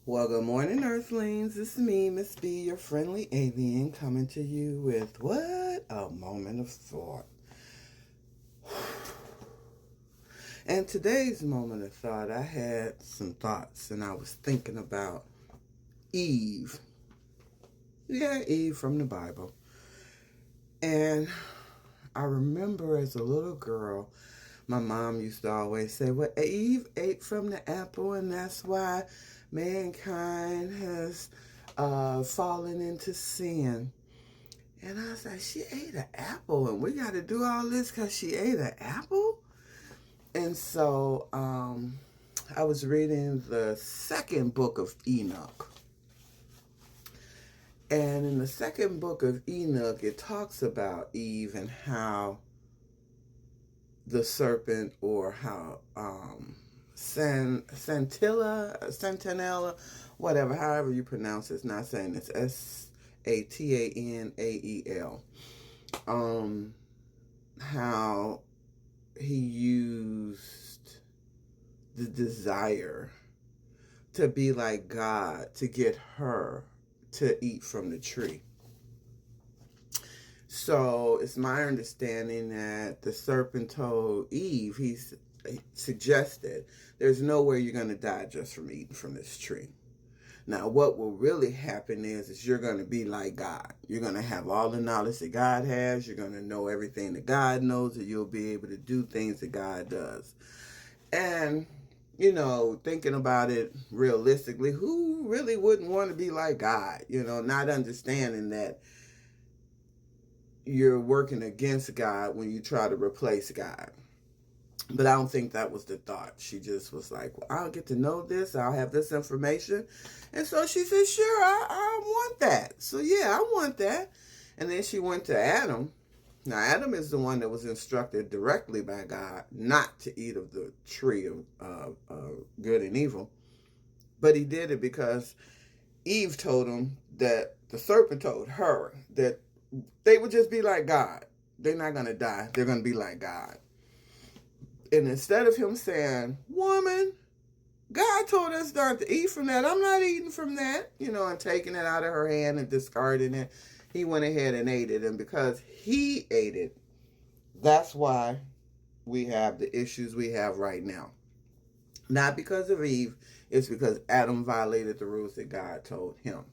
Well, good morning, Earthlings. This is me, Miss B, your friendly alien, coming to you with what? A moment of thought. And today's moment of thought, I had some thoughts and I was thinking about Eve. Yeah, Eve from the Bible. And I remember as a little girl, my mom used to always say, well, Eve ate from the apple, and that's why mankind has fallen into sin. And I was like, she ate an apple, and we got to do all this because she ate an apple? And so I was reading the second book of Enoch. And in the second book of Enoch, it talks about Eve and how the serpent, or how Santanella, whatever, however you pronounce it, it's not saying it's Satanael. How he used the desire to be like God to get her to eat from the tree. So it's my understanding that the serpent told Eve, he suggested, there's no way you're going to die just from eating from this tree. Now, what will really happen is you're going to be like God. You're going to have all the knowledge that God has. You're going to know everything that God knows, and you'll be able to do things that God does. And, thinking about it realistically, who really wouldn't want to be like God? Not understanding that you're working against God when you try to replace God. But I don't think that was the thought. She just was like, well, I'll get to know this. I'll have this information. And so she said, sure, I want that. So yeah, I want that. And then she went to Adam. Now, Adam is the one that was instructed directly by God not to eat of the tree of good and evil. But he did it because Eve told him that the serpent told her that they would just be like God. They're not going to die. They're going to be like God. And instead of him saying, woman, God told us not to eat from that, I'm not eating from that, and taking it out of her hand and discarding it, he went ahead and ate it. And because he ate it, that's why we have the issues we have right now. Not because of Eve, it's because Adam violated the rules that God told him.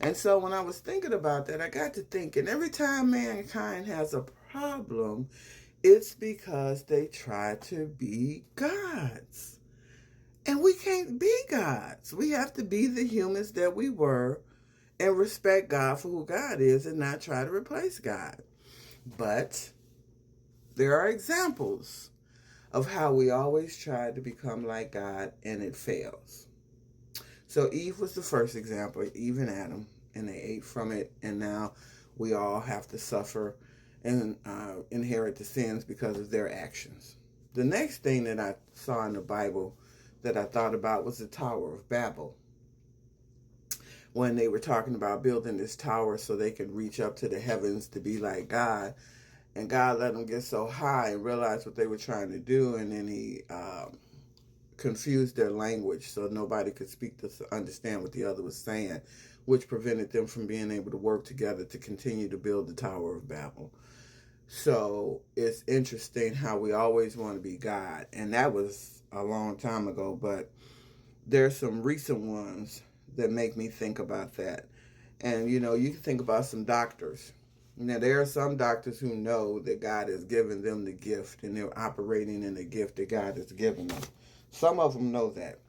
And so when I was thinking about that, I got to thinking, every time mankind has a problem, it's because they try to be gods. And we can't be gods. We have to be the humans that we were and respect God for who God is and not try to replace God. But there are examples of how we always try to become like God and it fails. So Eve was the first example, Eve and Adam, and they ate from it, and now we all have to suffer and inherit the sins because of their actions. The next thing that I saw in the Bible that I thought about was the Tower of Babel. When they were talking about building this tower so they could reach up to the heavens to be like God, and God let them get so high and realize what they were trying to do, and then he confused their language so nobody could speak to understand what the other was saying, which prevented them from being able to work together to continue to build the Tower of Babel. So it's interesting how we always want to be God, and that was a long time ago, but there's some recent ones that make me think about that. And you can think about some doctors. Now, there are some doctors who know that God has given them the gift and they're operating in the gift that God has given them. Some of them know that.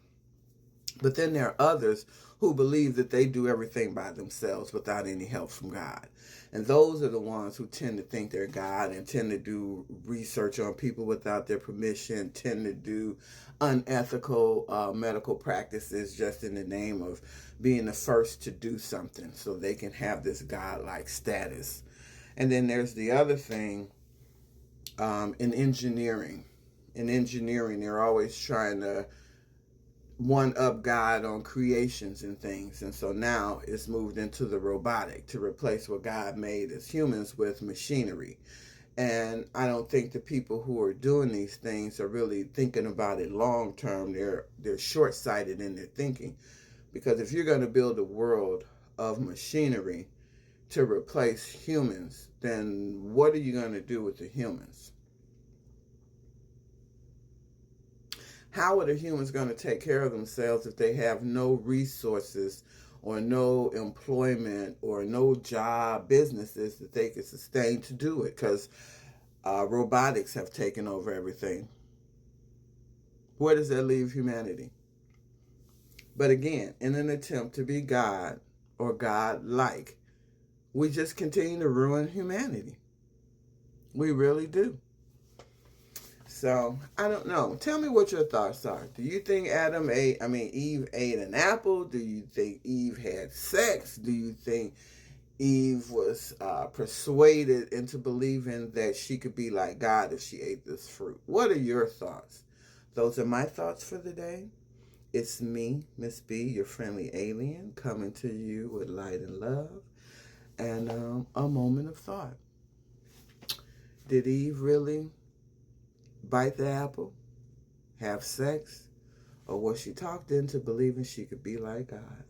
But then there are others who believe that they do everything by themselves without any help from God. And those are the ones who tend to think they're God and tend to do research on people without their permission, tend to do unethical medical practices just in the name of being the first to do something so they can have this God-like status. And then there's the other thing in engineering. In engineering, they're always trying to one up God on creations and things. And so now it's moved into the robotic to replace what God made as humans with machinery. And I don't think the people who are doing these things are really thinking about it long term. They're short sighted in their thinking Because if you're going to build a world of machinery to replace humans, then what are you going to do with the humans? How are the humans going to take care of themselves if they have no resources or no employment or no job, businesses that they can sustain to do it? Because robotics have taken over everything. Where does that leave humanity? But again, in an attempt to be God or God-like, we just continue to ruin humanity. We really do. So, I don't know. Tell me what your thoughts are. Do you think Eve ate an apple? Do you think Eve had sex? Do you think Eve was persuaded into believing that she could be like God if she ate this fruit? What are your thoughts? Those are my thoughts for the day. It's me, Miss B, your friendly alien, coming to you with light and love and a moment of thought. Did Eve really bite the apple, have sex, or was she talked into believing she could be like God?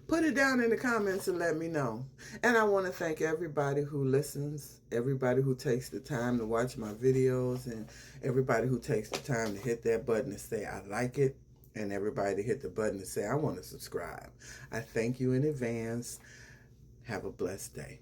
Put it down in the comments and let me know. And I want to thank everybody who listens, everybody who takes the time to watch my videos, and everybody who takes the time to hit that button to say I like it, and everybody to hit the button to say I want to subscribe. I thank you in advance. Have a blessed day.